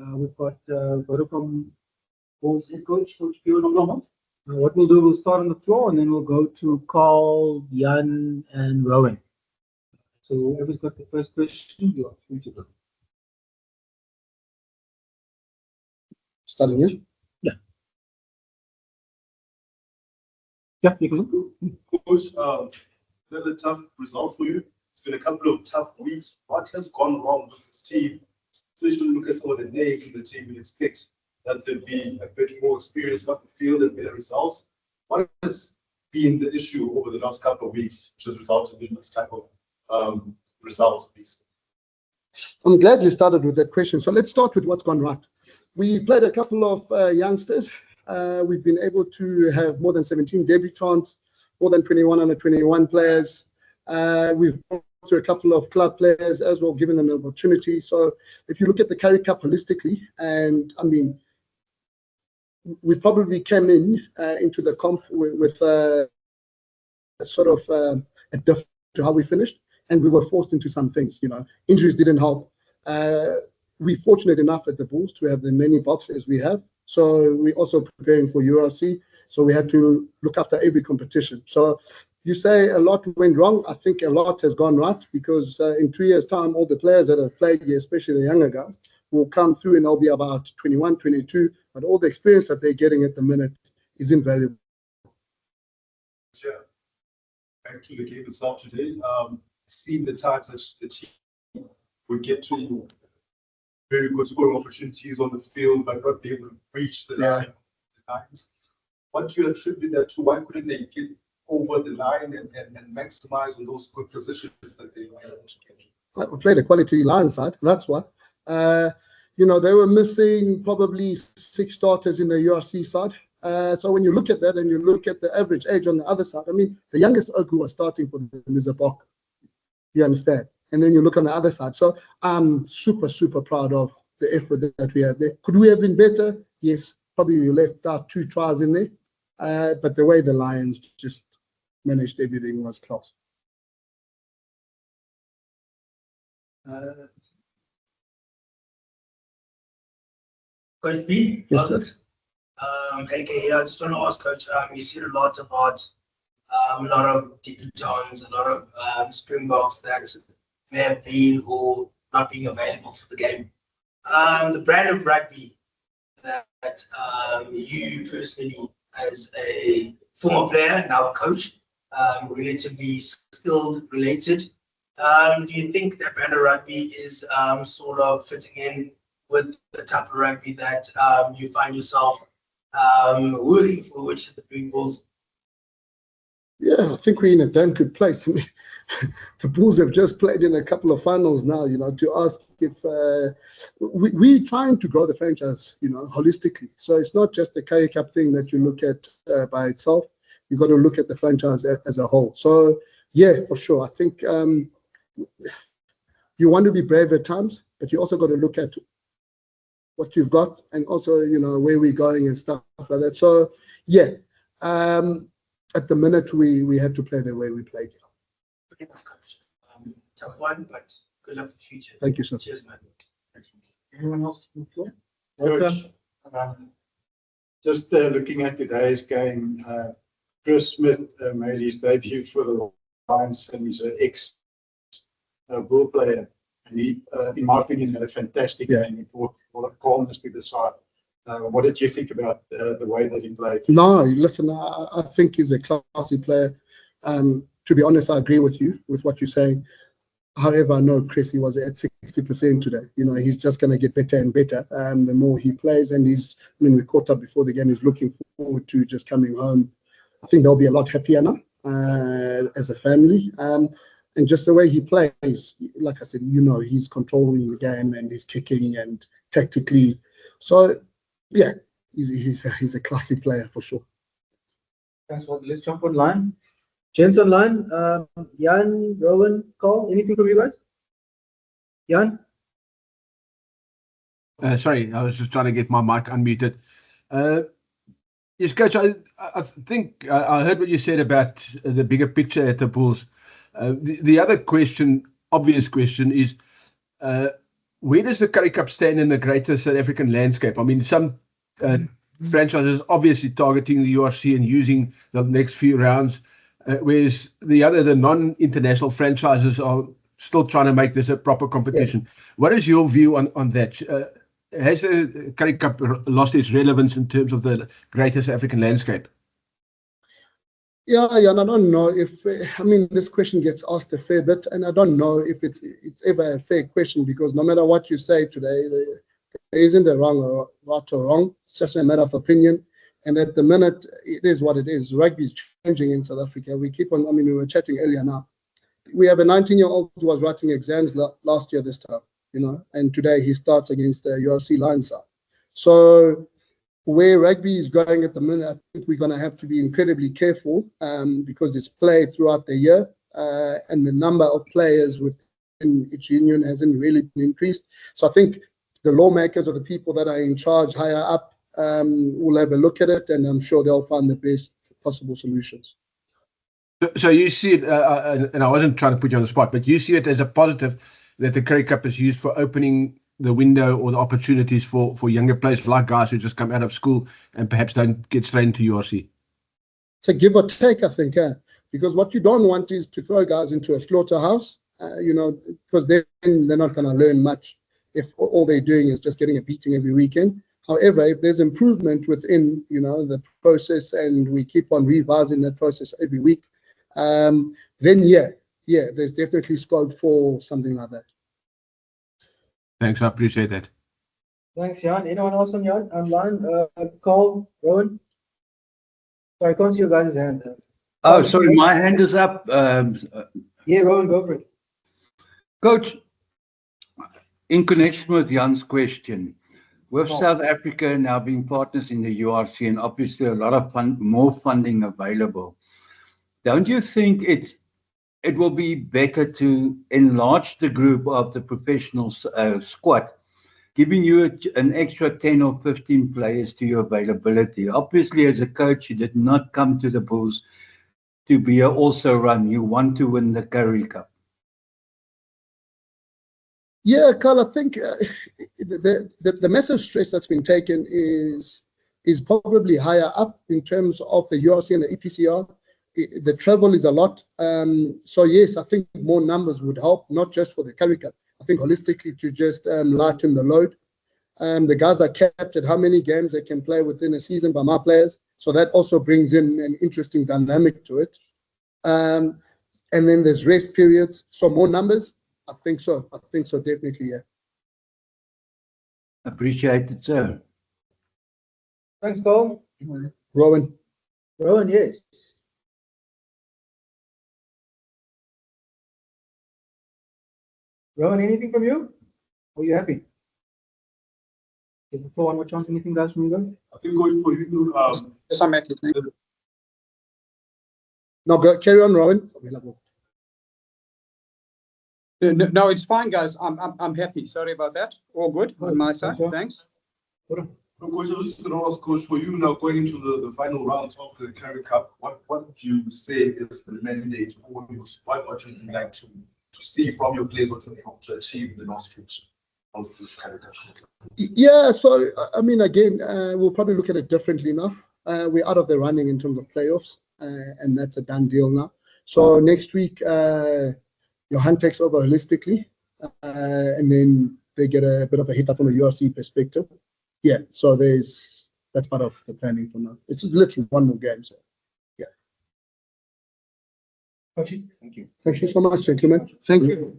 We've got photo from Bulls head coach, Coach Phiwe Nomlomo. What we'll do, we'll start on the floor and then we'll go to Carl, Jan, and Rowan. So whoever's got the first question, you are free to go. Starting here? Yeah. Yeah, you can go. Coach, another tough result for you. It's been a couple of tough weeks. What has gone wrong with this team? Especially look at some of the names in the team and expect that there'd be a bit more experience on the field and better results. What has been the issue over the last couple of weeks, which has resulted in this type of results, please? I'm glad you started with that question. So let's start with what's gone right. We played a couple of youngsters. We've been able to have more than 17 debutants, more than 21 under 21 players. We've gone through a couple of club players as well, giving them an opportunity. So if you look at the Currie Cup holistically, and I mean, we probably came into the comp with a sort of a different to how we finished, and we were forced into some things. You know, injuries didn't help. We're fortunate enough at the Bulls to have the many boxes we have. So we're also preparing for URC. So we had to look after every competition. So you say a lot went wrong. I think a lot has gone right, because in 2 years' time, all the players that have played here, especially the younger guys, will come through and they'll be about 21, 22. But all the experience that they're getting at the minute is invaluable. Yeah. Back to the game itself today. Seeing the times that the team would get to very good scoring opportunities on the field, but not be able to reach the lines. What do you attribute that to? Why couldn't they get over the line and maximize on those good positions that they were able to get? We played a quality line side, that's why. You know, they were missing probably 6 starters in the URC side. So when you look at that and you look at the average age on the other side, I mean, the youngest Oak who was starting for them is a Bok. You understand? And then you look on the other side. So I'm super, super proud of the effort that we had there. Could we have been better? Yes, probably we left out 2 tries in there. But the way the Lions just managed everything was class. Coach B? Yes, sir. Okay, I just want to ask, Coach, you said a lot about a lot of debutants, a lot of Springboks that may have been or not being available for the game. The brand of rugby that you personally, as a former player, now a coach, relatively skilled, related, do you think that brand of rugby is sort of fitting in with the type of rugby that you find yourself working for, which is the Blue Bulls? Yeah, I think we're in a damn good place. I mean, the Bulls have just played in a couple of finals now, you know, to ask if we're trying to grow the franchise, you know, holistically. So it's not just the Currie Cup thing that you look at by itself. You've got to look at the franchise as a whole. So, yeah, for sure. I think you want to be brave at times, but you also got to look at what you've got and also, you know, where we're going and stuff like that. So, yeah. At the minute, we had to play the way we played. Good enough, Coach. Tough one, but good luck for the future. Thank you, sir. Cheers, man. Anyone else on the floor? Coach, just looking at today's game, Chris Smith made his debut for the Lions, and he's an ex-Bull player. And he, in my opinion, had a fantastic game. He brought a lot of calmness to the side. What did you think about the way that he played? No, listen, I think he's a classy player. To be honest, I agree with you, with what you're saying. However, I know Chris, he was at 60% today. You know, he's just going to get better and better the more he plays. And I mean, we caught up before the game. He's looking forward to just coming home. I think they'll be a lot happier now as a family. And just the way he plays, like I said, you know, he's controlling the game and he's kicking and tactically. So, yeah, he's a classy player for sure. Thanks, Walter. Let's jump online. Gents online, Jan, Rowan, Carl, anything from you guys? Jan? Sorry, I was just trying to get my mic unmuted. Yes, Coach, I think I heard what you said about the bigger picture at the Bulls. The other question, obvious question, is where does the Currie Cup stand in the greater South African landscape? I mean, some franchises obviously targeting the URC and using the next few rounds, whereas the non-international franchises are still trying to make this a proper competition. Yeah. What is your view on that? Has the Currie Cup lost its relevance in terms of the greater South African landscape? Yeah, I don't know if, I mean, this question gets asked a fair bit, and I don't know if it's ever a fair question, because no matter what you say today, there isn't a right or wrong. It's just a matter of opinion. And at the minute, it is what it is. Rugby is changing in South Africa. We keep on, I mean, we were chatting earlier now. We have a 19-year-old who was writing exams last year this time, and today he starts against the URC Lions side. So where rugby is going at the minute, I think we're going to have to be incredibly careful because it's play throughout the year, and the number of players within each union hasn't really been increased. So I think the lawmakers or the people that are in charge higher up will have a look at it, and I'm sure they'll find the best possible solutions. So you see it, and I wasn't trying to put you on the spot, but you see it as a positive that the Currie Cup is used for opening the window or the opportunities for younger players like guys who just come out of school and perhaps don't get straight into URC? It's a give or take, I think, because what you don't want is to throw guys into a slaughterhouse, because then they're not going to learn much if all they're doing is just getting a beating every weekend. However, if there's improvement within, the process, and we keep on revising that process every week, then there's definitely scope for something like that. Thanks, I appreciate that. Thanks, Jan. Anyone else online? Cole, Rowan? Sorry, I can't see your guys' hand. Oh, sorry, my hand is up. Yeah, Rowan, go for it. Coach, in connection with Jan's question, with South Africa now being partners in the URC and obviously a lot of more funding available, don't you think it will be better to enlarge the group of the professional squad, giving you an extra 10 or 15 players to your availability? Obviously, as a coach, you did not come to the Bulls to be also run. You want to win the Currie Cup. Yeah, Carl, I think the massive stress that's been taken is probably higher up in terms of the URC and the EPCR. The travel is a lot. So yes, I think more numbers would help, not just for the Currie Cup. I think holistically to just lighten the load. The guys are capped at how many games they can play within a season by my players. So that also brings in an interesting dynamic to it. And then there's rest periods. So more numbers. I think so, definitely, yeah. Appreciate it, sir. Thanks, Cole. Rowan, yes. Rowan, anything from you? Are you happy? Give the floor one more chance. Anything, guys, from you guys? I think going for you, Yes, I'm happy. no, go, carry on, Rowan. No, it's fine, guys. I'm happy. Sorry about that. All good on my side. Thanks. Coach, I was just going to ask, Coach, for you now going into the final rounds of the Currie Cup, what would you say is the mandate for you? What would you like to see from your players or to achieve the last stretch of this Currie Cup? Yeah, so I mean, again, we'll probably look at it differently now. We're out of the running in terms of playoffs, and that's a done deal now. So next week, Johan takes over holistically, and then they get a bit of a hit up from a URC perspective. Yeah, so that's part of the planning for now. It's literally one more game, so yeah. Thank you. Thank you so much, gentlemen. Thank you.